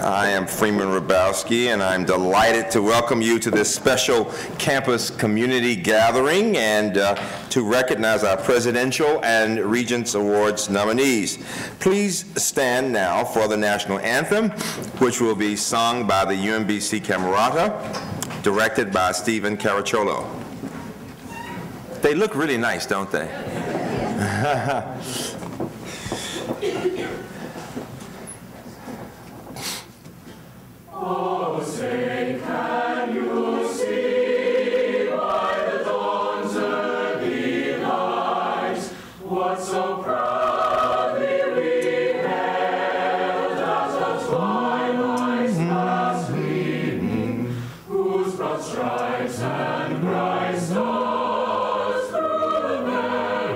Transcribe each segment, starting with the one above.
I am Freeman Hrabowski, and I'm delighted to welcome you to this special campus community gathering and to recognize our Presidential and Regents Awards nominees. Please stand now for the national anthem, which will be sung by the UMBC Camerata, directed by Stephen Caracciolo. They look really nice, don't they? Oh, say, can you see by the dawn's early light what so proudly we hailed as the twilight's last gleaming, whose broad stripes and bright stars through the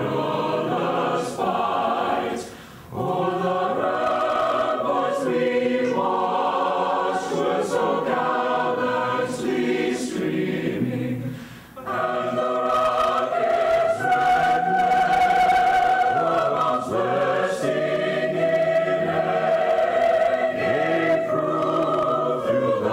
perilous fight o'er the ramparts we watched were so gallantly streaming, and the rocket's red glare around bursting in air gave proof through the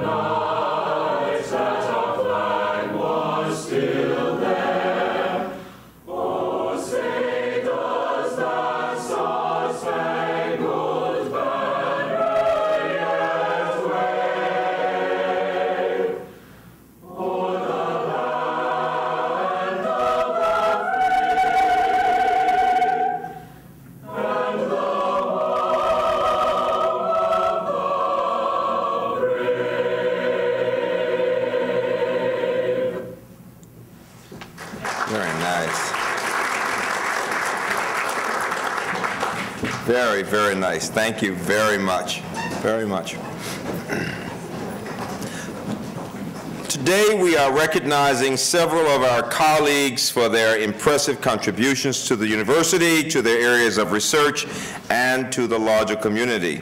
night that our flag was still there. Oh, say does that star-spangled banner yet wave o'er the land of the free and the home of the brave? Very nice. Very, very nice. Thank you very much. Very much. Today we are recognizing several of our colleagues for their impressive contributions to the university, to their areas of research, and to the larger community.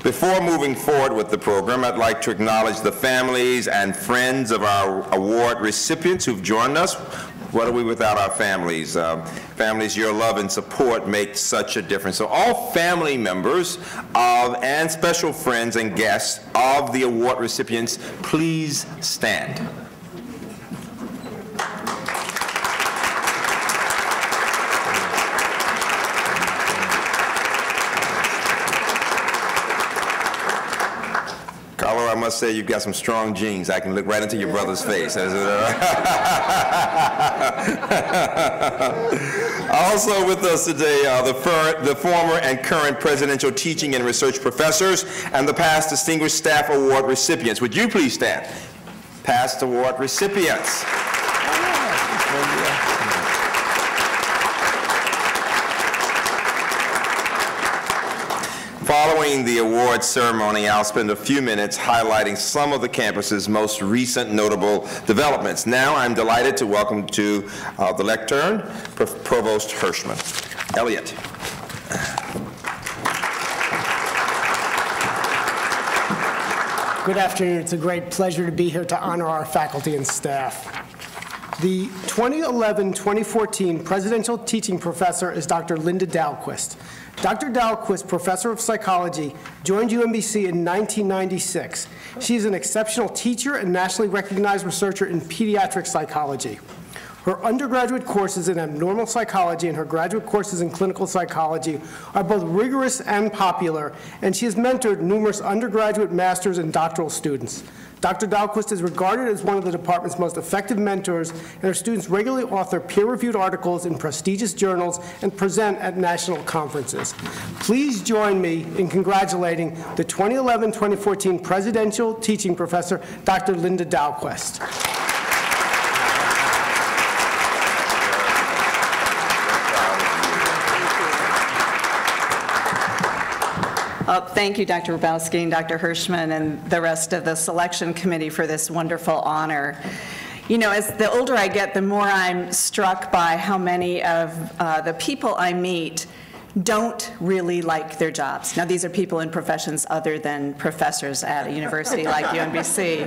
Before moving forward with the program, I'd like to acknowledge the families and friends of our award recipients who've joined us. What are we without our families? Families, your love and support make such a difference. So all family members of and special friends and guests of the award recipients, please stand. Carlo, I must say you've got some strong genes. I can look right into your brother's face. Also with us today are the former and current presidential teaching and research professors and the past Distinguished Staff Award recipients. Would you please stand? Past award recipients. Following the award ceremony, I'll spend a few minutes highlighting some of the campus's most recent notable developments. Now I'm delighted to welcome to the lectern, Provost Hirschman. Elliot. Good afternoon. It's a great pleasure to be here to honor our faculty and staff. The 2011-2014 Presidential Teaching Professor is Dr. Linda Dahlquist. Dr. Dahlquist, Professor of Psychology, joined UMBC in 1996. She is an exceptional teacher and nationally recognized researcher in pediatric psychology. Her undergraduate courses in abnormal psychology and her graduate courses in clinical psychology are both rigorous and popular, and she has mentored numerous undergraduate, master's, and doctoral students. Dr. Dahlquist is regarded as one of the department's most effective mentors, and her students regularly author peer-reviewed articles in prestigious journals and present at national conferences. Please join me in congratulating the 2011-2014 Presidential Teaching Professor, Dr. Linda Dahlquist. Thank you, Dr. Hrabowski and Dr. Hirschman and the rest of the selection committee for this wonderful honor. You know, as the older I get, the more I'm struck by how many of the people I meet don't really like their jobs. Now, these are people in professions other than professors at a university like UMBC.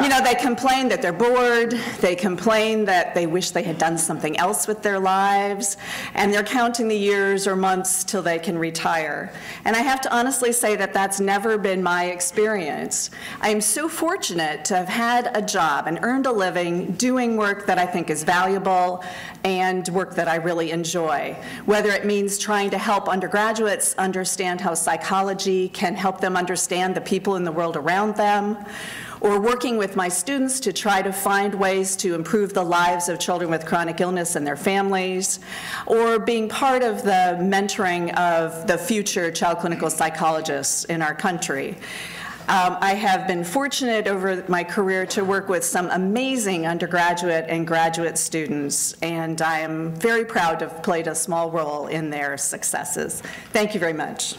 You know, they complain that they're bored, they complain that they wish they had done something else with their lives, and they're counting the years or months till they can retire. And I have to honestly say that that's never been my experience. I am so fortunate to have had a job and earned a living doing work that I think is valuable and work that I really enjoy, whether it means trying to help undergraduates understand how psychology can help them understand the people in the world around them, or working with my students to try to find ways to improve the lives of children with chronic illness and their families, or being part of the mentoring of the future child clinical psychologists in our country. I have been fortunate over my career to work with some amazing undergraduate and graduate students, and I am very proud to have played a small role in their successes. Thank you very much.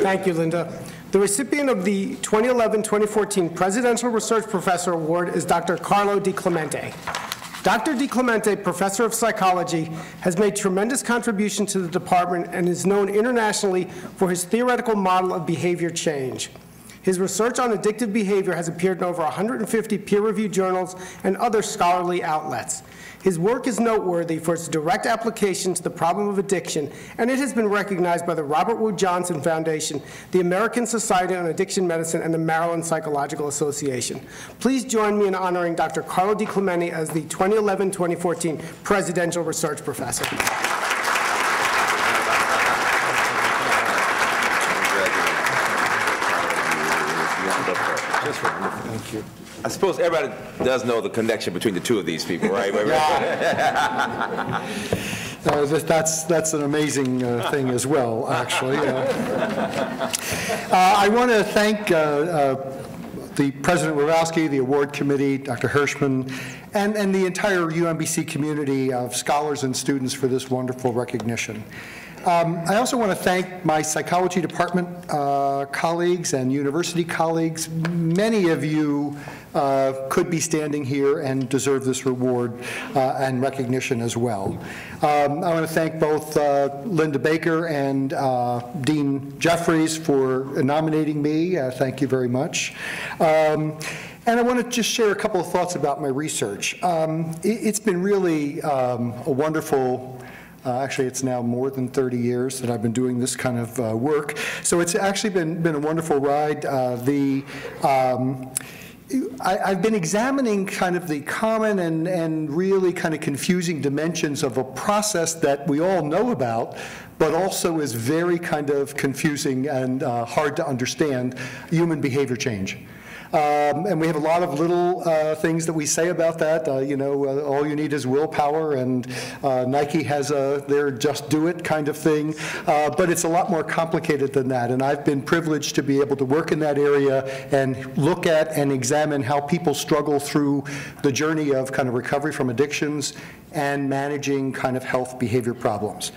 Thank you, Linda. The recipient of the 2011-2014 Presidential Research Professor Award is Dr. Carlo Di Clemente. Dr. Di Clemente, professor of psychology, has made tremendous contribution to the department and is known internationally for his theoretical model of behavior change. His research on addictive behavior has appeared in over 150 peer-reviewed journals and other scholarly outlets. His work is noteworthy for its direct application to the problem of addiction, and it has been recognized by the Robert Wood Johnson Foundation, the American Society on Addiction Medicine, and the Maryland Psychological Association. Please join me in honoring Dr. Carlo Di Clemente as the 2011-2014 Presidential Research Professor. Thank you. I suppose everybody does know the connection between the two of these people, right? That's an amazing thing as well, actually. I want to thank the President Wawowski, the award committee, Dr. Hirschman, and the entire UMBC community of scholars and students for this wonderful recognition. I also want to thank my psychology department colleagues and university colleagues. Many of you could be standing here and deserve this reward and recognition as well. I want to thank both Linda Baker and Dean Jeffries for nominating me. Thank you very much. And I want to just share a couple of thoughts about my research. It's been really a wonderful actually, it's now more than 30 years that I've been doing this kind of work. So it's actually been a wonderful ride. I've been examining kind of the common and really kind of confusing dimensions of a process that we all know about, but also is very kind of confusing and hard to understand, human behavior change. And we have a lot of little things that we say about that. All you need is willpower, and Nike has their just do it kind of thing. But it's a lot more complicated than that. And I've been privileged to be able to work in that area and look at and examine how people struggle through the journey of kind of recovery from addictions and managing kind of health behavior problems.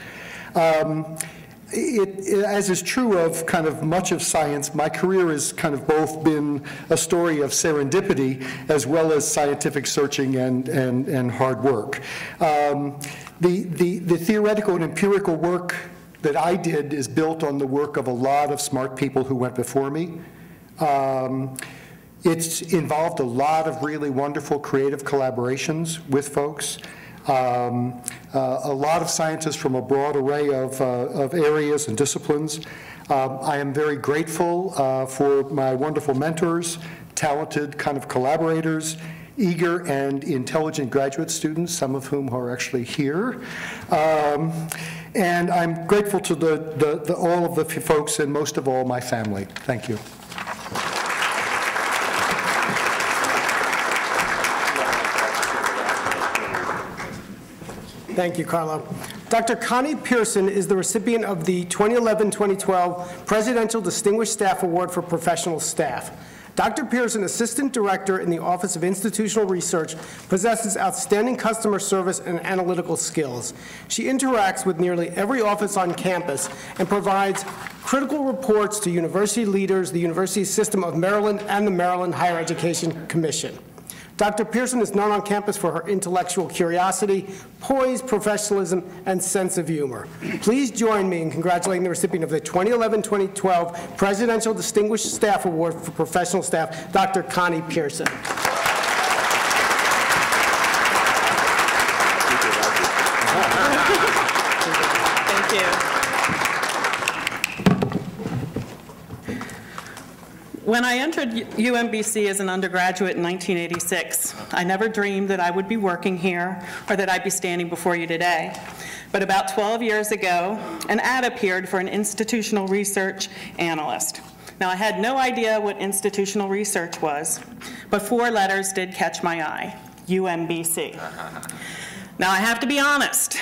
As is true of kind of much of science, my career has kind of both been a story of serendipity as well as scientific searching and hard work. The theoretical and empirical work that I did is built on the work of a lot of smart people who went before me. It's involved a lot of really wonderful creative collaborations with folks. A lot of scientists from a broad array of areas and disciplines. I am very grateful for my wonderful mentors, talented kind of collaborators, eager and intelligent graduate students, some of whom are actually here. And I'm grateful to all of the folks and most of all my family. Thank you. Thank you, Carlo. Dr. Connie Pearson is the recipient of the 2011-2012 Presidential Distinguished Staff Award for Professional Staff. Dr. Pearson, Assistant Director in the Office of Institutional Research, possesses outstanding customer service and analytical skills. She interacts with nearly every office on campus and provides critical reports to university leaders, the University System of Maryland, and the Maryland Higher Education Commission. Dr. Pearson is known on campus for her intellectual curiosity, poise, professionalism, and sense of humor. Please join me in congratulating the recipient of the 2011-2012 Presidential Distinguished Staff Award for Professional Staff, Dr. Connie Pearson. Thank you. When I entered UMBC as an undergraduate in 1986, I never dreamed that I would be working here or that I'd be standing before you today. But about 12 years ago, an ad appeared for an institutional research analyst. Now, I had no idea what institutional research was, but 4 letters did catch my eye: UMBC. Now, I have to be honest.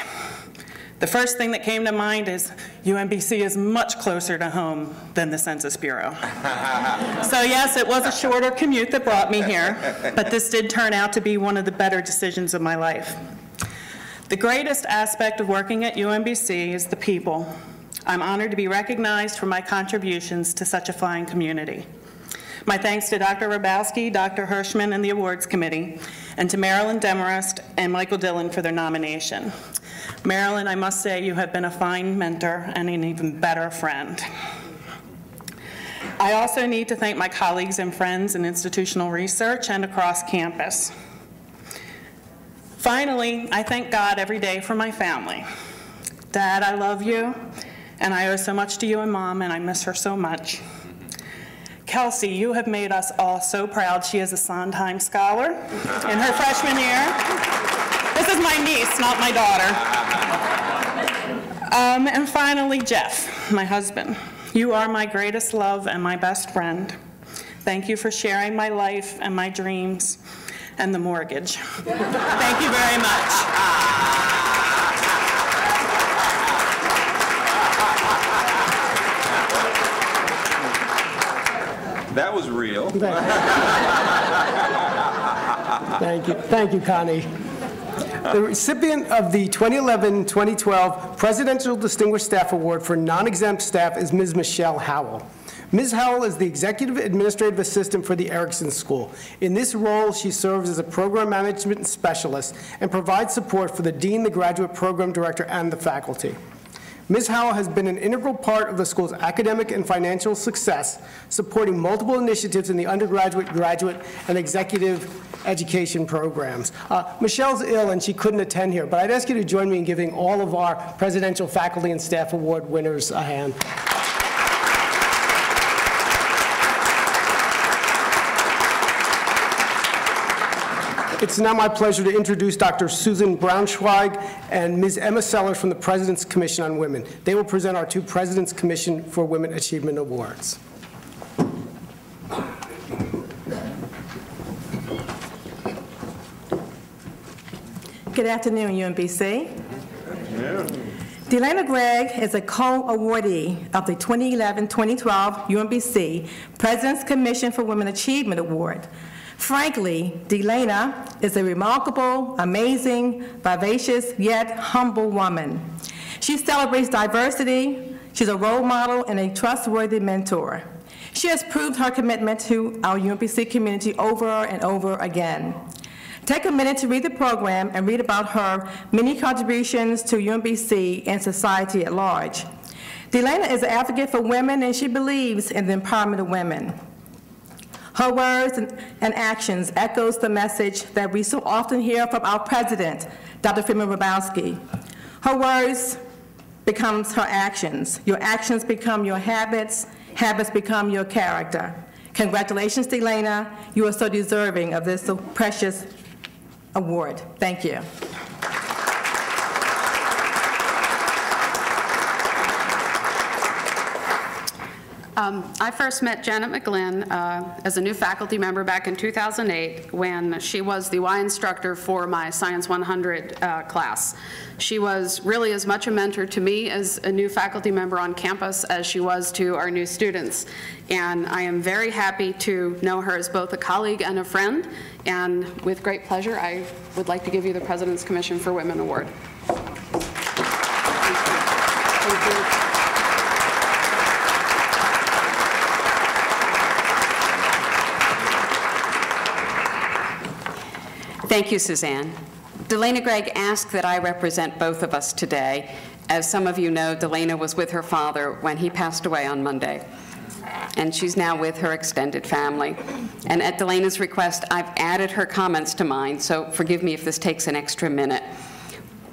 The first thing that came to mind is UMBC is much closer to home than the Census Bureau. So yes, it was a shorter commute that brought me here, but this did turn out to be one of the better decisions of my life. The greatest aspect of working at UMBC is the people. I'm honored to be recognized for my contributions to such a fine community. My thanks to Dr. Rabowski, Dr. Hirschman, and the awards committee, and to Marilyn Demarest and Michael Dillon for their nomination. Marilyn, I must say you have been a fine mentor and an even better friend. I also need to thank my colleagues and friends in institutional research and across campus. Finally, I thank God every day for my family. Dad, I love you, and I owe so much to you and Mom, and I miss her so much. Kelsey, you have made us all so proud. She is a Sondheim Scholar in her freshman year. This is my niece, not my daughter. And finally, Jeff, my husband. You are my greatest love and my best friend. Thank you for sharing my life and my dreams and the mortgage. Thank you very much. That was real. Thank you, Connie. The recipient of the 2011-2012 Presidential Distinguished Staff Award for non-exempt staff is Ms. Michelle Howell. Ms. Howell is the Executive Administrative Assistant for the Erickson School. In this role, she serves as a Program Management Specialist and provides support for the Dean, the Graduate Program Director, and the faculty. Ms. Howell has been an integral part of the school's academic and financial success, supporting multiple initiatives in the undergraduate, graduate, and executive education programs. Michelle's ill and she couldn't attend here, but I'd ask you to join me in giving all of our Presidential Faculty and Staff Award winners a hand. It's now my pleasure to introduce Dr. Susan Braunschweig and Ms. Emma Sellers from the President's Commission on Women. They will present our 2 President's Commission for Women Achievement Awards. Good afternoon, UMBC. Delana Gregg is a co-awardee of the 2011-2012 UMBC President's Commission for Women Achievement Award. Frankly, Delana is a remarkable, amazing, vivacious, yet humble woman. She celebrates diversity, she's a role model, and a trustworthy mentor. She has proved her commitment to our UMBC community over and over again. Take a minute to read the program and read about her many contributions to UMBC and society at large. Delana is an advocate for women, and she believes in the empowerment of women. Her words and actions echoes the message that we so often hear from our president, Dr. Freeman Rabowski. Her words becomes her actions. Your actions become your habits. Habits become your character. Congratulations, Delana. You are so deserving of this so precious award. Thank you. I first met Janet McGlynn as a new faculty member back in 2008 when she was the Y instructor for my Science 100 class. She was really as much a mentor to me as a new faculty member on campus as she was to our new students. And I am very happy to know her as both a colleague and a friend. And with great pleasure, I would like to give you the President's Commission for Women Award. Thank you. Thank you, Suzanne. Delana Gregg asked that I represent both of us today. As some of you know, Delana was with her father when he passed away on Monday, and she's now with her extended family. And at Delana's request, I've added her comments to mine, so forgive me if this takes an extra minute.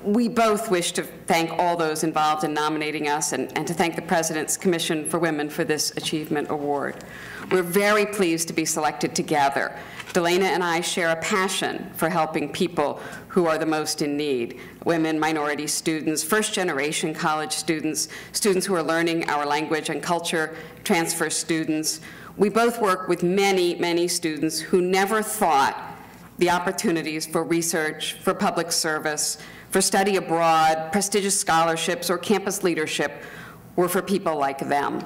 We both wish to thank all those involved in nominating us and to thank the President's Commission for Women for this achievement award. We're very pleased to be selected together. Delana and I share a passion for helping people who are the most in need: women, minority students, first-generation college students, students who are learning our language and culture, transfer students. We both work with many, many students who never thought the opportunities for research, for public service, for study abroad, prestigious scholarships, or campus leadership were for people like them.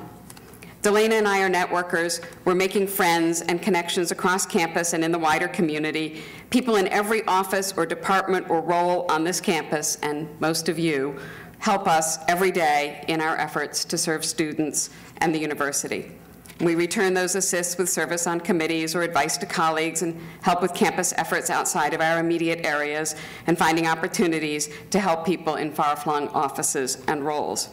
Delana and I are networkers. We're making friends and connections across campus and in the wider community. People in every office or department or role on this campus, and most of you, help us every day in our efforts to serve students and the university. We return those assists with service on committees or advice to colleagues and help with campus efforts outside of our immediate areas and finding opportunities to help people in far-flung offices and roles.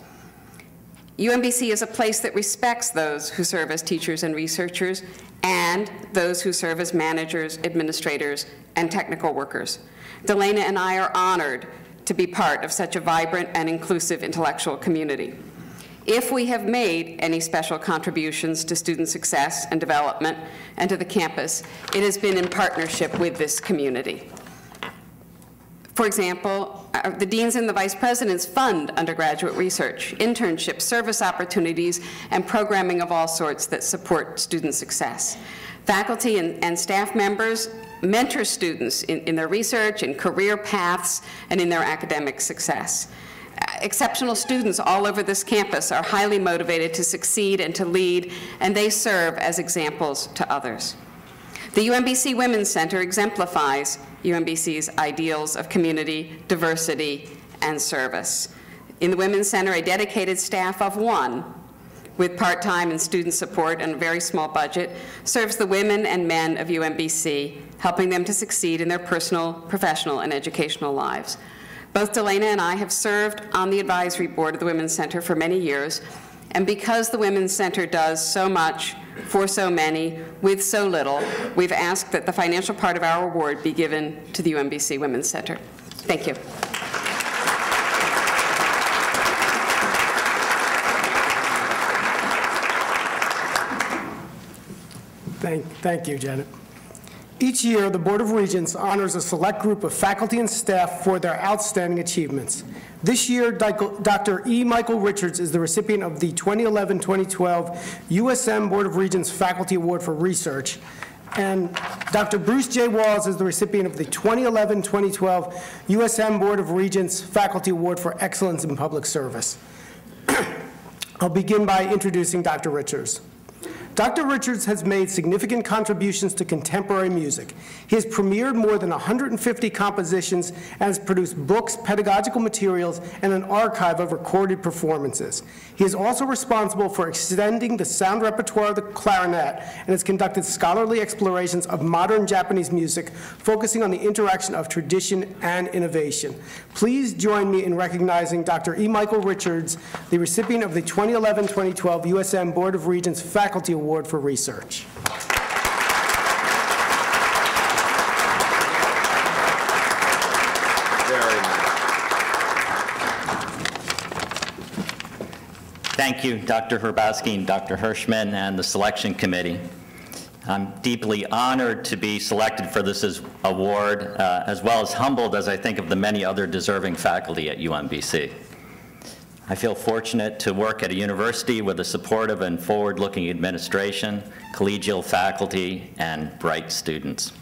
UMBC is a place that respects those who serve as teachers and researchers and those who serve as managers, administrators, and technical workers. Delana and I are honored to be part of such a vibrant and inclusive intellectual community. If we have made any special contributions to student success and development and to the campus, it has been in partnership with this community. For example, the deans and the vice presidents fund undergraduate research, internships, service opportunities, and programming of all sorts that support student success. Faculty and staff members mentor students in their research, in career paths, and in their academic success. Exceptional students all over this campus are highly motivated to succeed and to lead, and they serve as examples to others. The UMBC Women's Center exemplifies UMBC's ideals of community, diversity, and service. In the Women's Center, a dedicated staff of 1, with part-time and student support and a very small budget, serves the women and men of UMBC, helping them to succeed in their personal, professional, and educational lives. Both Delana and I have served on the advisory board of the Women's Center for many years, and because the Women's Center does so much for so many with so little, we've asked that the financial part of our award be given to the UMBC Women's Center. Thank you. Thank you, Janet. Each year, the Board of Regents honors a select group of faculty and staff for their outstanding achievements. This year, Dr. E. Michael Richards is the recipient of the 2011-2012 USM Board of Regents Faculty Award for Research, and Dr. Bruce J. Walls is the recipient of the 2011-2012 USM Board of Regents Faculty Award for Excellence in Public Service. I'll begin by introducing Dr. Richards. Dr. Richards has made significant contributions to contemporary music. He has premiered more than 150 compositions and has produced books, pedagogical materials, and an archive of recorded performances. He is also responsible for extending the sound repertoire of the clarinet and has conducted scholarly explorations of modern Japanese music, focusing on the interaction of tradition and innovation. Please join me in recognizing Dr. E. Michael Richards, the recipient of the 2011-2012 USM Board of Regents Faculty Award for Research. Very nice. Thank you, Dr. Hrabowski and Dr. Hirschman and the selection committee. I'm deeply honored to be selected for this award, as well as humbled as I think of the many other deserving faculty at UMBC. I feel fortunate to work at a university with a supportive and forward-looking administration, collegial faculty, and bright students.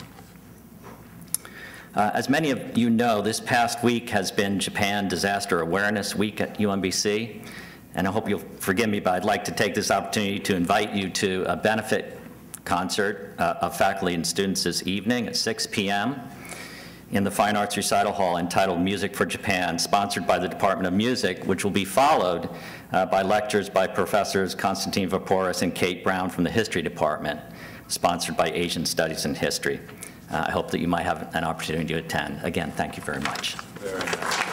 As many of you know, this past week has been Japan Disaster Awareness Week at UMBC, and I hope you'll forgive me, but I'd like to take this opportunity to invite you to a benefit concert of faculty and students this evening at 6 p.m. in the Fine Arts Recital Hall entitled Music for Japan, sponsored by the Department of Music, which will be followed by lectures by Professors Konstantin Vaporis and Kate Brown from the History Department, sponsored by Asian Studies and History. I hope that you might have an opportunity to attend. Again, thank you very much. Very nice.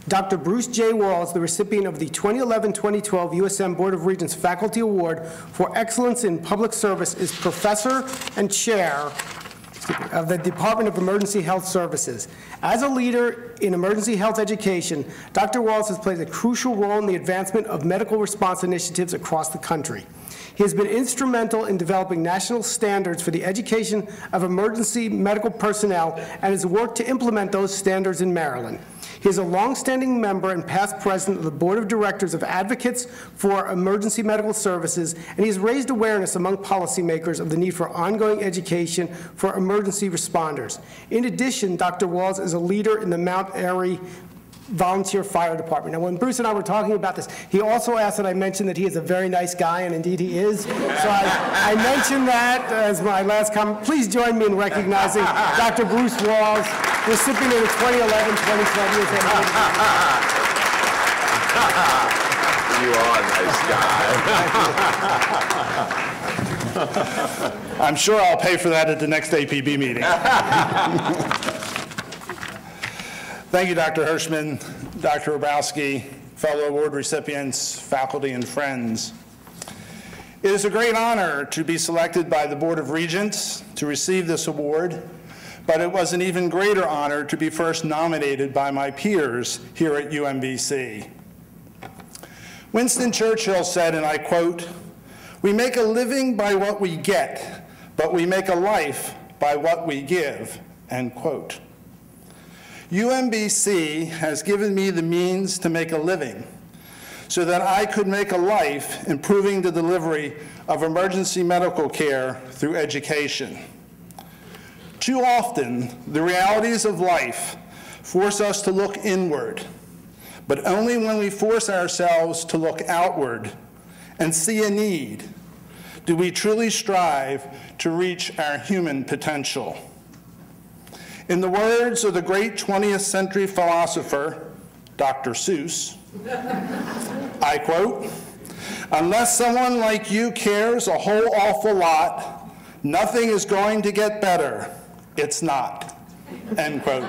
Dr. Bruce J. Walls, the recipient of the 2011-2012 USM Board of Regents Faculty Award for Excellence in Public Service, is Professor and Chair of the Department of Emergency Health Services. As a leader in emergency health education, Dr. Walls has played a crucial role in the advancement of medical response initiatives across the country. He has been instrumental in developing national standards for the education of emergency medical personnel and has worked to implement those standards in Maryland. He is a longstanding member and past president of the Board of Directors of Advocates for Emergency Medical Services, and he has raised awareness among policymakers of the need for ongoing education for emergency responders. In addition, Dr. Walls is a leader in the Mount Airy Volunteer Fire Department. Now, when Bruce and I were talking about this, he also asked that I mention that he is a very nice guy, and indeed he is. So I mentioned that as my last comment. Please join me in recognizing Dr. Bruce Walls, recipient of the 2011-2012 USM. You are a nice guy. I'm sure I'll pay for that at the next APB meeting. Thank you, Dr. Hirschman, Dr. Hrabowski, fellow award recipients, faculty, and friends. It is a great honor to be selected by the Board of Regents to receive this award, but it was an even greater honor to be first nominated by my peers here at UMBC. Winston Churchill said, and I quote, "We make a living by what we get, but we make a life by what we give," end quote. UMBC has given me the means to make a living so that I could make a life improving the delivery of emergency medical care through education. Too often, the realities of life force us to look inward, but only when we force ourselves to look outward and see a need do we truly strive to reach our human potential. In the words of the great 20th century philosopher, Dr. Seuss, I quote, "Unless someone like you cares a whole awful lot, nothing is going to get better. It's not," end quote.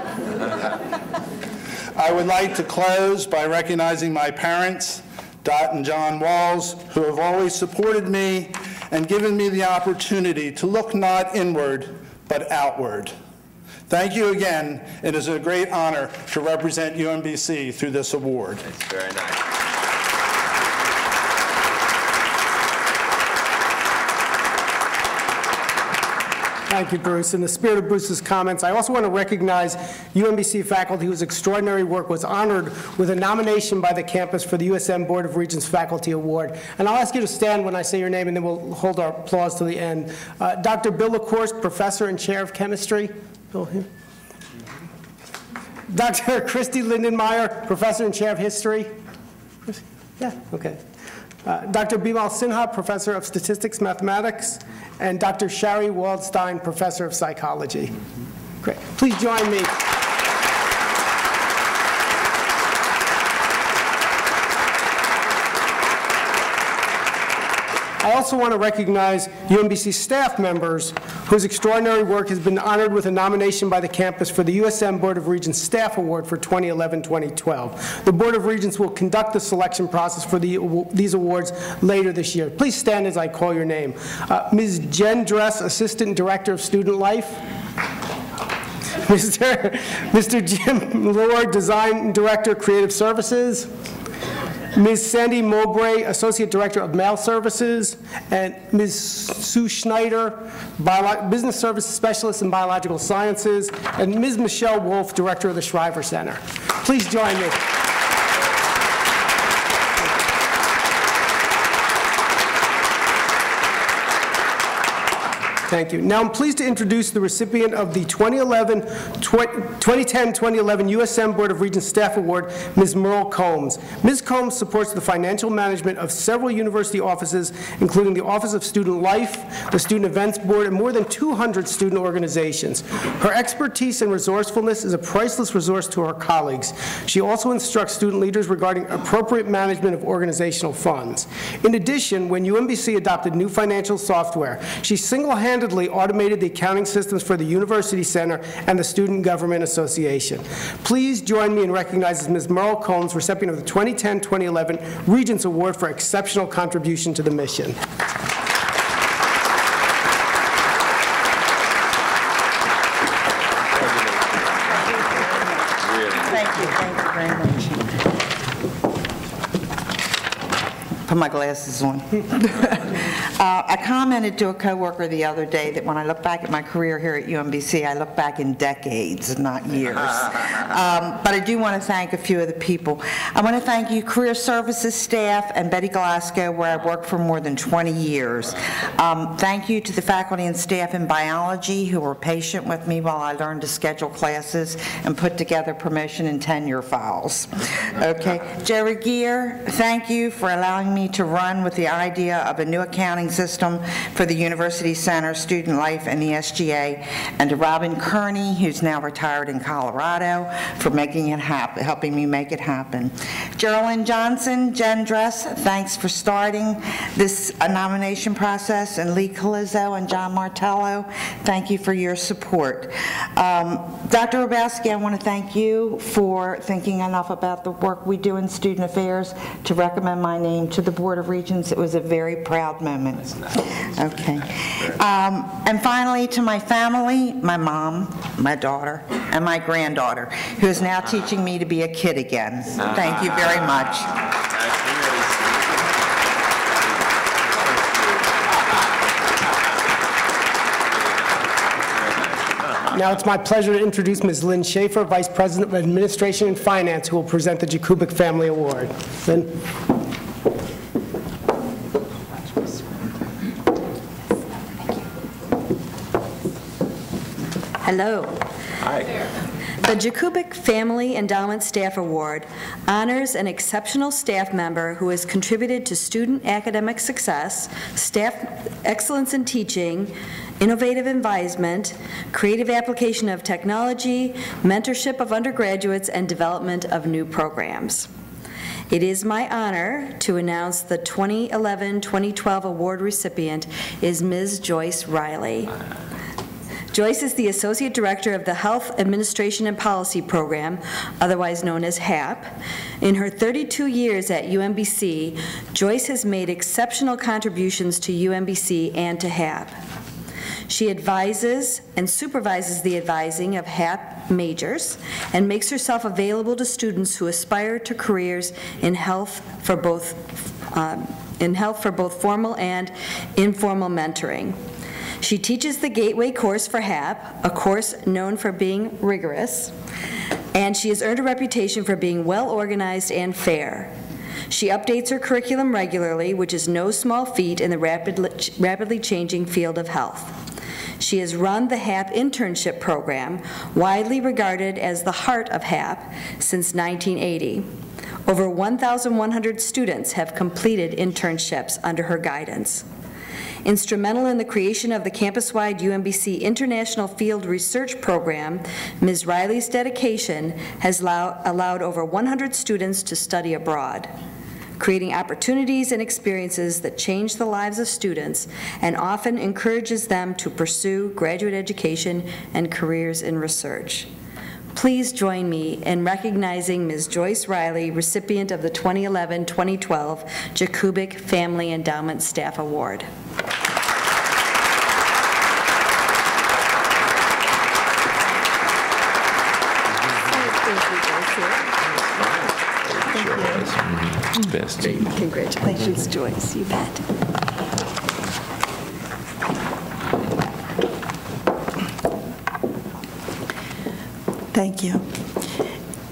I would like to close by recognizing my parents, Dot and John Walls, who have always supported me and given me the opportunity to look not inward, but outward. Thank you again. It is a great honor to represent UMBC through this award. That's very nice. Thank you, Bruce. In the spirit of Bruce's comments, I also want to recognize UMBC faculty whose extraordinary work was honored with a nomination by the campus for the USM Board of Regents Faculty Award. And I'll ask you to stand when I say your name, and then we'll hold our applause to the end. Dr. Bill LaCourse, Professor and Chair of Chemistry. Bill here. Dr. Christy Lindenmeyer, Professor and Chair of History. Yeah, okay. Dr. Bimal Sinha, Professor of Statistics, Mathematics, and Dr. Shari Waldstein, Professor of Psychology. Great. Please join me. I also want to recognize UMBC staff members whose extraordinary work has been honored with a nomination by the campus for the USM Board of Regents Staff Award for 2011-2012. The Board of Regents will conduct the selection process for these awards later this year. Please stand as I call your name. Ms. Jen Dress, Assistant Director of Student Life. Mr. Jim Lord, Design Director, Creative Services. Ms. Sandy Mowbray, Associate Director of Mail Services, and Ms. Sue Schneider, Business Services Specialist in Biological Sciences, and Ms. Michelle Wolf, Director of the Shriver Center. Please join me. Thank you. Now I'm pleased to introduce the recipient of the 2010-2011 USM Board of Regents Staff Award, Ms. Merle Combs. Ms. Combs supports the financial management of several university offices, including the Office of Student Life, the Student Events Board, and more than 200 student organizations. Her expertise and resourcefulness is a priceless resource to her colleagues. She also instructs student leaders regarding appropriate management of organizational funds. In addition, when UMBC adopted new financial software, she single-handedly automated the accounting systems for the University Center and the Student Government Association. Please join me in recognizing Ms. Merle Combs, recipient of the 2010-2011 Regents Award for exceptional contribution to the mission. Thank you very much. Put my glasses on. I commented to a coworker the other day that when I look back at my career here at UMBC, I look back in decades, not years. But I do want to thank a few of the people. I want to thank you, Career Services staff, and Betty Glasgow, where I've worked for more than 20 years. Thank you to the faculty and staff in biology who were patient with me while I learned to schedule classes and put together promotion and tenure files. Okay. Jerry Gear, thank you for allowing me to run with the idea of a new accounting system for the University Center, Student Life, and the SGA, and to Robin Kearney, who's now retired in Colorado, for making it happen, helping me make it happen. Geraldine Johnson, Jen Dress, thanks for starting this nomination process, and Lee Calizzo and John Martello, thank you for your support. Dr. Robowski, I want to thank you for thinking enough about the work we do in student affairs to recommend my name to the Board of Regents. It was a very proud moment. Okay. And finally, to my family, my mom, my daughter, and my granddaughter, who is now teaching me to be a kid again. Thank you very much. Now it's my pleasure to introduce Ms. Lynn Schaefer, Vice President of Administration and Finance, who will present the Jakubik Family Award. Lynn. Hello. Hi. The Jakubik Family Endowment Staff Award honors an exceptional staff member who has contributed to student academic success, staff excellence in teaching, innovative advisement, creative application of technology, mentorship of undergraduates, and development of new programs. It is my honor to announce the 2011-2012 award recipient is Ms. Joyce Riley. Joyce is the Associate Director of the Health Administration and Policy Program, otherwise known as HAP. In her 32 years at UMBC, Joyce has made exceptional contributions to UMBC and to HAP. She advises and supervises the advising of HAP majors and makes herself available to students who aspire to careers in health for both formal and informal mentoring. She teaches the Gateway course for HAP, a course known for being rigorous, and she has earned a reputation for being well organized and fair. She updates her curriculum regularly, which is no small feat in the rapidly changing field of health. She has run the HAP internship program, widely regarded as the heart of HAP, since 1980. Over 1,100 students have completed internships under her guidance. Instrumental in the creation of the campus-wide UMBC International Field Research Program, Ms. Riley's dedication has allowed over 100 students to study abroad, creating opportunities and experiences that change the lives of students and often encourages them to pursue graduate education and careers in research. Please join me in recognizing Ms. Joyce Riley, recipient of the 2011-2012 Jakubik Family Endowment Staff Award. Best. Congratulations, Joyce. You bet. Thank you.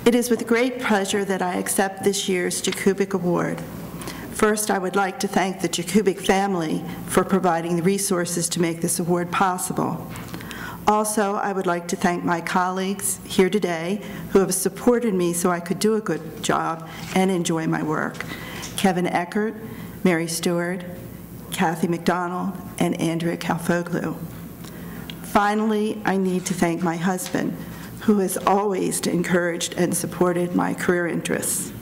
It is with great pleasure that I accept this year's Jakubik Award. First, I would like to thank the Jakubic family for providing the resources to make this award possible. Also, I would like to thank my colleagues here today who have supported me so I could do a good job and enjoy my work. Kevin Eckert, Mary Stewart, Kathy McDonald, and Andrea Kalfoglu. Finally, I need to thank my husband, who has always encouraged and supported my career interests.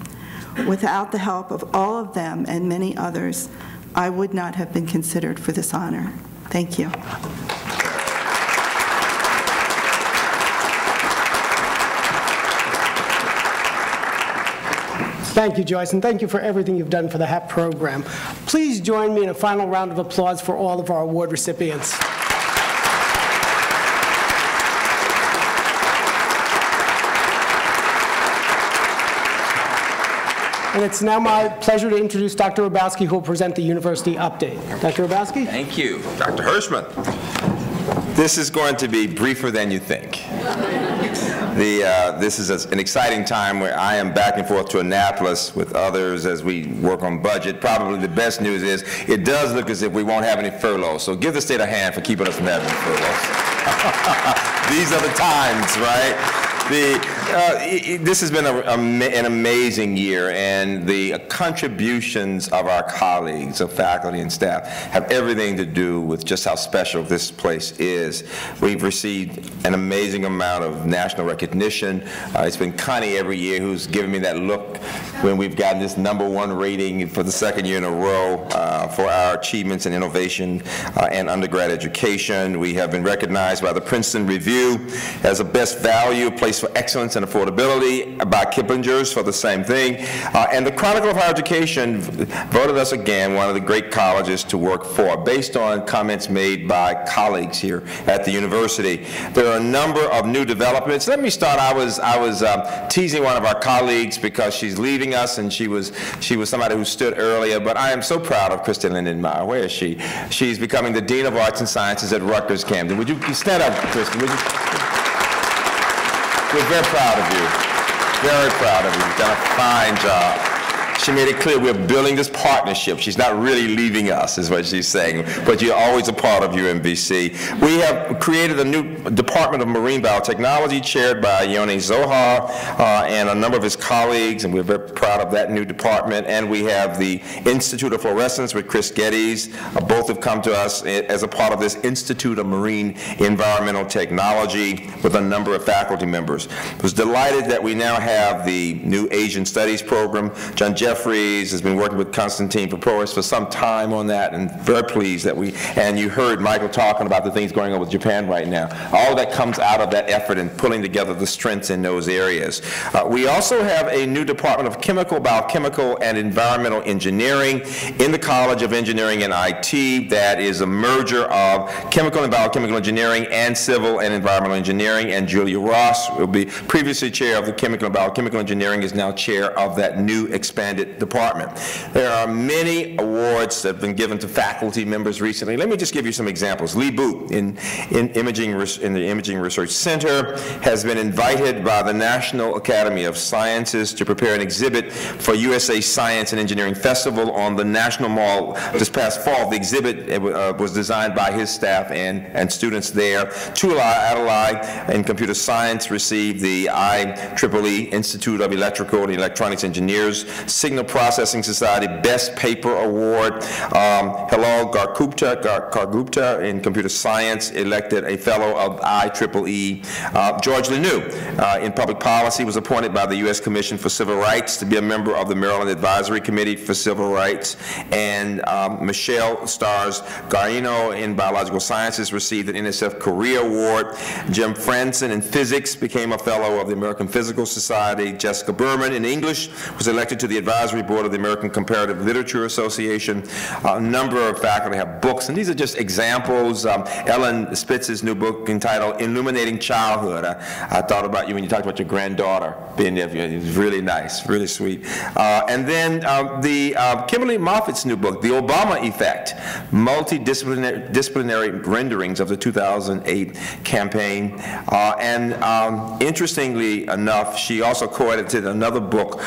Without the help of all of them and many others, I would not have been considered for this honor. Thank you. Thank you, Joyce, and thank you for everything you've done for the HAP program. Please join me in a final round of applause for all of our award recipients. And it's now my pleasure to introduce Dr. Hrabowski, who will present the university update. Dr. Hrabowski? Thank you. Dr. Hirschman. This is going to be briefer than you think. This is an exciting time where I am back and forth to Annapolis with others as we work on budget. Probably the best news is it does look as if we won't have any furloughs. So give the state a hand for keeping us from having furloughs. These are the times, right? This has been an amazing year, and the contributions of our colleagues, of faculty and staff, have everything to do with just how special this place is. We've received an amazing amount of national recognition. It's been Connie every year who's given me that look when we've gotten this #1 rating for the second year in a row for our achievements in innovation and undergrad education. We have been recognized by the Princeton Review as a best value place for excellence and affordability, by Kiplinger's for the same thing. And the Chronicle of Higher Education voted us again one of the great colleges to work for, based on comments made by colleagues here at the university. There are a number of new developments. Let me start. I was teasing one of our colleagues because she's leaving us, and she was somebody who stood earlier, but I am so proud of Kristen Lindenmeyer. Where is she? She's becoming the Dean of Arts and Sciences at Rutgers Camden. Would you stand up, Kristen? Would you? We're very proud of you. Very proud of you. You've done a fine job. She made it clear we're building this partnership. She's not really leaving us, is what she's saying, but you're always a part of UMBC. We have created a new Department of Marine Biotechnology chaired by Yoni Zohar and a number of his colleagues, and we're very proud of that new department. And we have the Institute of Fluorescence with Chris Geddes. Both have come to us as a part of this Institute of Marine Environmental Technology with a number of faculty members. I was delighted that we now have the new Asian Studies program. John Jeffries has been working with Constantine Paporis for some time on that, and very pleased that and you heard Michael talking about the things going on with Japan right now. All of that comes out of that effort in pulling together the strengths in those areas. We also have a new Department of Chemical, Biochemical, and Environmental Engineering in the College of Engineering and IT that is a merger of chemical and biochemical engineering and civil and environmental engineering, and Julia Ross will be previously chair of the chemical and biochemical engineering, is now chair of that new expanded department. There are many awards that have been given to faculty members recently. Let me just give you some examples. Lee Boot in the Imaging Research Center has been invited by the National Academy of Sciences to prepare an exhibit for USA Science and Engineering Festival on the National Mall this past fall. The exhibit was designed by his staff and students there. Tula Adelaide in computer science received the IEEE Institute of Electrical and Electronics Engineers Signal Processing Society Best Paper Award. Hilal Gargupta in computer science elected a fellow of IEEE. George Lanou in public policy was appointed by the U.S. Commission for Civil Rights to be a member of the Maryland Advisory Committee for Civil Rights. And Michelle Stars Garino in biological sciences received an NSF Career Award. Jim Franson in physics became a fellow of the American Physical Society. Jessica Berman in English was elected to the Advisory Board of the American Comparative Literature Association. A number of faculty have books, and these are just examples. Ellen Spitz's new book entitled Illuminating Childhood. I thought about you when you talked about your granddaughter being there. It was really nice, really sweet. And then Kimberly Moffitt's new book, The Obama Effect, Multidisciplinary Renderings of the 2008 Campaign. Interestingly enough, she also co-edited another book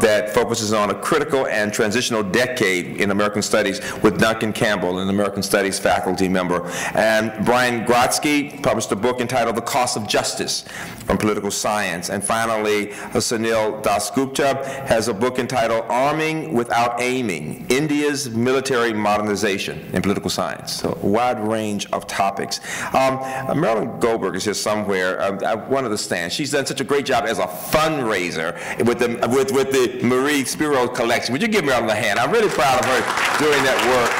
that focuses focuses on a critical and transitional decade in American Studies with Duncan Campbell, an American Studies faculty member. And Brian Grotsky published a book entitled The Cost of Justice from Political Science. And finally, Sunil Dasgupta has a book entitled Arming Without Aiming, India's Military Modernization in Political Science. So a wide range of topics. Marilyn Goldberg is here somewhere, one of the stands. She's done such a great job as a fundraiser with the Marie Spiro collection. Would you give Marilyn a hand? I'm really proud of her doing that work.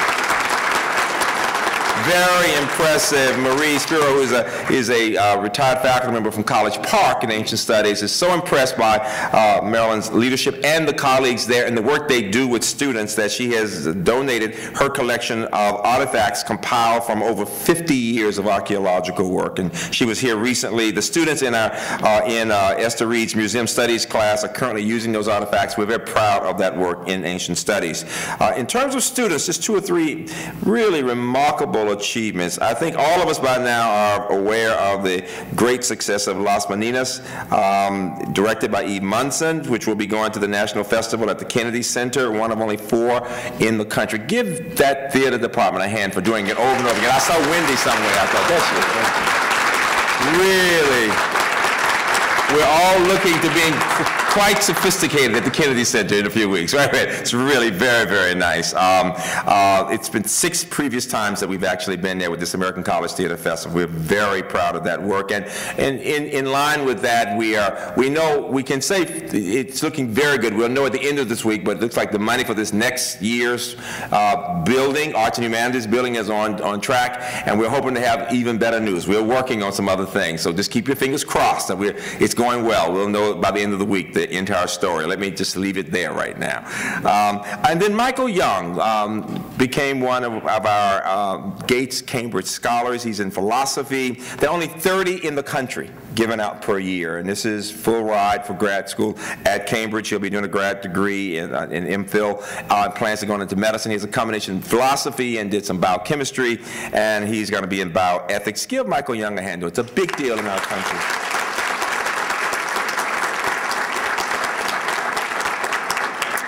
Very impressive. Marie Spiro, who is a retired faculty member from College Park in Ancient Studies, is so impressed by Maryland's leadership and the colleagues there and the work they do with students that she has donated her collection of artifacts compiled from over 50 years of archaeological work. And she was here recently. The students in Esther Reed's Museum Studies class are currently using those artifacts. We're very proud of that work in Ancient Studies. In terms of students, just 2 or 3 really remarkable achievements. I think all of us by now are aware of the great success of Las Meninas, directed by Eve Munson, which will be going to the National Festival at the Kennedy Center, one of only 4 in the country. Give that theater department a hand for doing it over and over again. I saw Wendy somewhere. I thought, that's really, we're all looking to being quite sophisticated at the Kennedy Center in a few weeks, right? It's really very, very nice. It's been 6 previous times that we've actually been there with this American College Theater Festival. We're very proud of that work, and in line with that, we can say it's looking very good. We'll know at the end of this week, but it looks like the money for this next year's building, Arts and Humanities building, is on track, and we're hoping to have even better news. We're working on some other things, so just keep your fingers crossed that it's going well. We'll know by the end of the week the entire story. Let me just leave it there right now. And then Michael Young became one of our Gates Cambridge Scholars. He's in philosophy. There are only 30 in the country given out per year, and this is full ride for grad school at Cambridge. He'll be doing a grad degree in MPhil. Plans to go into medicine. He has a combination of philosophy and did some biochemistry, and he's going to be in bioethics. Give Michael Young a hand. It's a big deal in our country.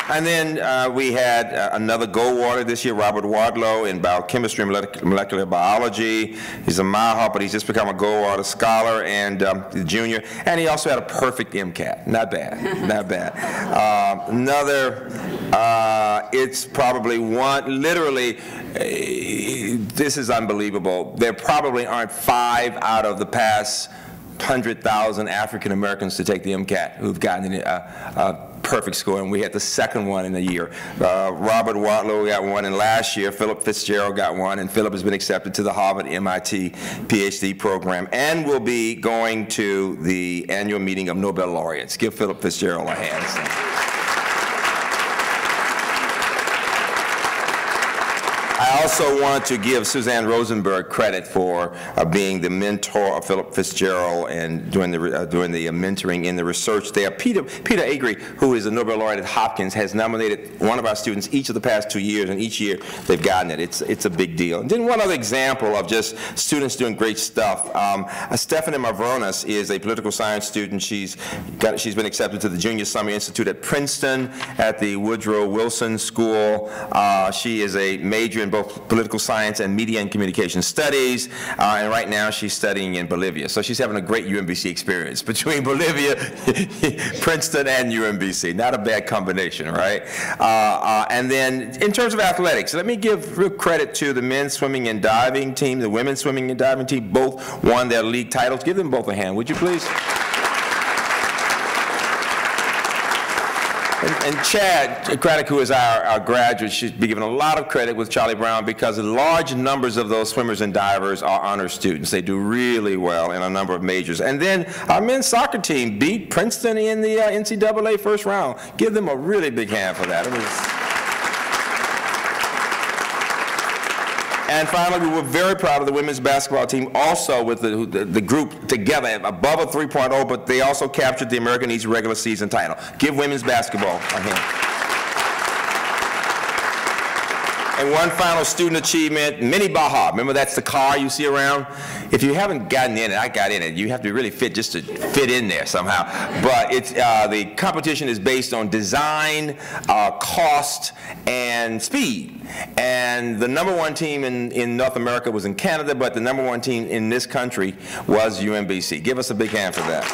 And then we had another Goldwater this year, Robert Wadlow, in biochemistry and molecular biology. He's a mile hop, but he's just become a Goldwater scholar and junior. And he also had a perfect MCAT. Not bad, not bad. It's probably one, literally, this is unbelievable. There probably aren't 5 out of the past 100,000 African Americans to take the MCAT who've gotten a perfect score, and we had the second one in a year. Robert Wadlow got one in last year. Philip Fitzgerald got one, and Philip has been accepted to the Harvard MIT PhD program and will be going to the annual meeting of Nobel laureates. Give Philip Fitzgerald a hand. I also want to give Suzanne Rosenberg credit for being the mentor of Philip Fitzgerald and doing the mentoring in the research there. Peter Agri, who is a Nobel laureate at Hopkins, has nominated one of our students each of the past 2 years, and each year they've gotten it. It's a big deal. And then one other example of just students doing great stuff. Stephanie Mavronis is a political science student. She's been accepted to the Junior Summer Institute at Princeton at the Woodrow Wilson School. She is a major in both political science and media and communication studies, and right now she's studying in Bolivia. So she's having a great UMBC experience between Bolivia, Princeton, and UMBC. Not a bad combination, right? And then in terms of athletics, let me give real credit to the men's swimming and diving team, the women's swimming and diving team. Both won their league titles. Give them both a hand, would you please? And Chad Craddock, who is our graduate, should be given a lot of credit with Charlie Brown because large numbers of those swimmers and divers are honor students. They do really well in a number of majors. And then our men's soccer team beat Princeton in the NCAA first round. Give them a really big hand for that. And finally, we were very proud of the women's basketball team, also with the group together above a 3.0, but they also captured the American East regular season title. Give women's basketball a hand. And one final student achievement, Mini Baja. Remember, that's the car you see around? If you haven't gotten in it, I got in it. You have to really fit just to fit in there somehow. But it's, the competition is based on design, cost, and speed. And the #1 team in North America was in Canada, but the #1 team in this country was UMBC. Give us a big hand for that.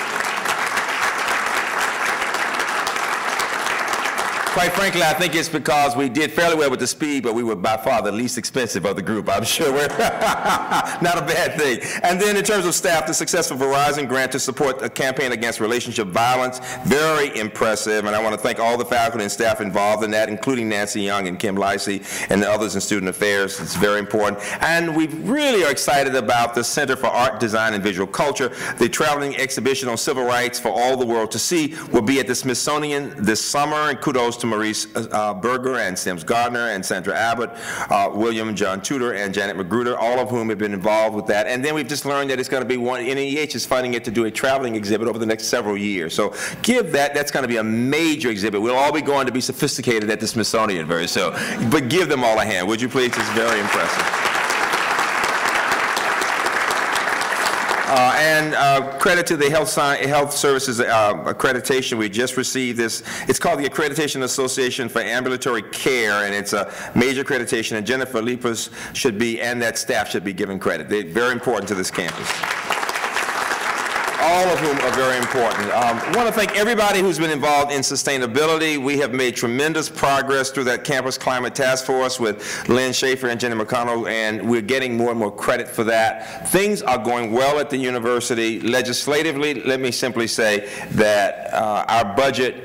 Quite frankly, I think it's because we did fairly well with the speed, but we were by far the least expensive of the group. I'm sure we're not a bad thing. And then in terms of staff, the successful Verizon grant to support a campaign against relationship violence, very impressive. And I want to thank all the faculty and staff involved in that, including Nancy Young and Kim Lacey and the others in student affairs. It's very important. And we really are excited about the Center for Art, Design, and Visual Culture. The traveling exhibition on civil rights for all the world to see will be at the Smithsonian this summer, and kudos to Maurice Berger and Sims Gardner and Sandra Abbott, William John Tudor and Janet Magruder, all of whom have been involved with that. And then we've just learned that it's going to be NEH is funding it to do a traveling exhibit over the next several years. So give that, that's going to be a major exhibit. We'll all be going to be sophisticated at the Smithsonian very soon. But give them all a hand, would you please? It's very impressive. Credit to the Health Services accreditation. We just received this. It's called the Accreditation Association for Ambulatory Care, and it's a major accreditation, and Jennifer Lippers should be, and that staff should be given credit. They're very important to this campus. All of whom are very important. I want to thank everybody who's been involved in sustainability. We have made tremendous progress through that Campus Climate Task Force with Lynn Schaefer and Jenny McConnell, and we're getting more and more credit for that. Things are going well at the university. Legislatively, let me simply say that our budget,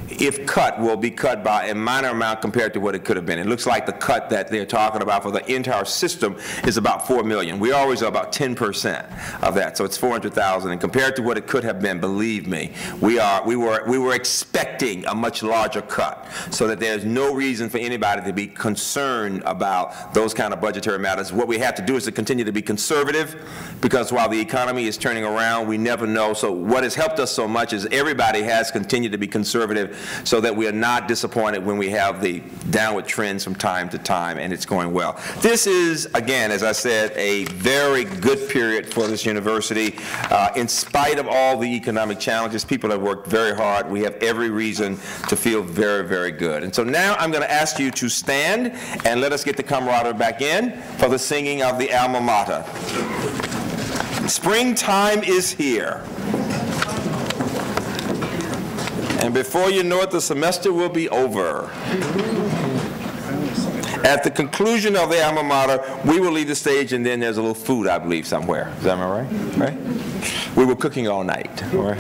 if cut, will be cut by a minor amount compared to what it could have been. It looks like the cut that they're talking about for the entire system is about $4 million. We always are about 10% of that, so it's $400,000. And compared to what it could have been, believe me, we were expecting a much larger cut, so that there's no reason for anybody to be concerned about those kind of budgetary matters. What we have to do is to continue to be conservative, because while the economy is turning around, we never know. So what has helped us so much is everybody has continued to be conservative, so that we are not disappointed when we have the downward trends from time to time, and it's going well. This is, again, as I said, a very good period for this university. In spite of all the economic challenges, people have worked very hard. We have every reason to feel very, very good. And so now I'm going to ask you to stand and let us get the camaraderie back in for the singing of the alma mater. Springtime is here. And before you know it, the semester will be over. At the conclusion of the alma mater, we will leave the stage, and then there's a little food, I believe, somewhere. Is that right? Right? We were cooking all night. All right?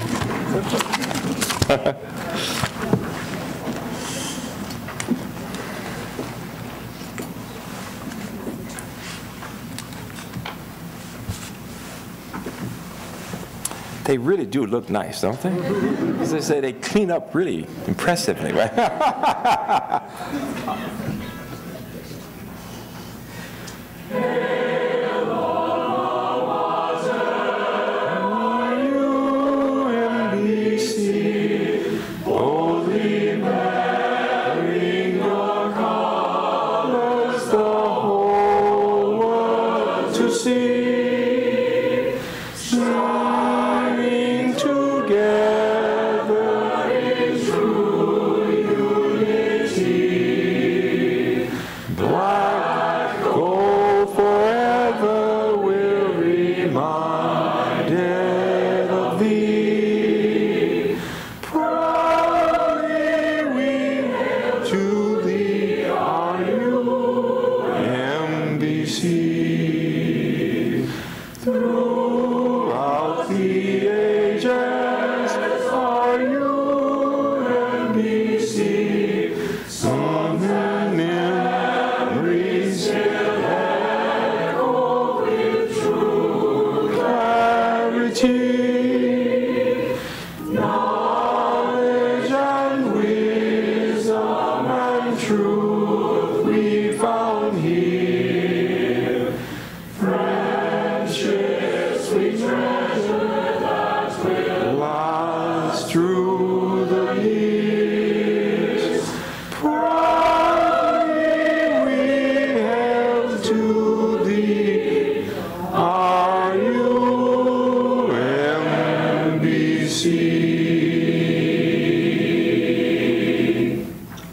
They really do look nice, don't they? As they say, they clean up really impressively, right?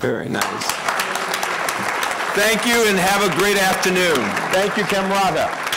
Very nice. Thank you and have a great afternoon. Thank you, Camrata.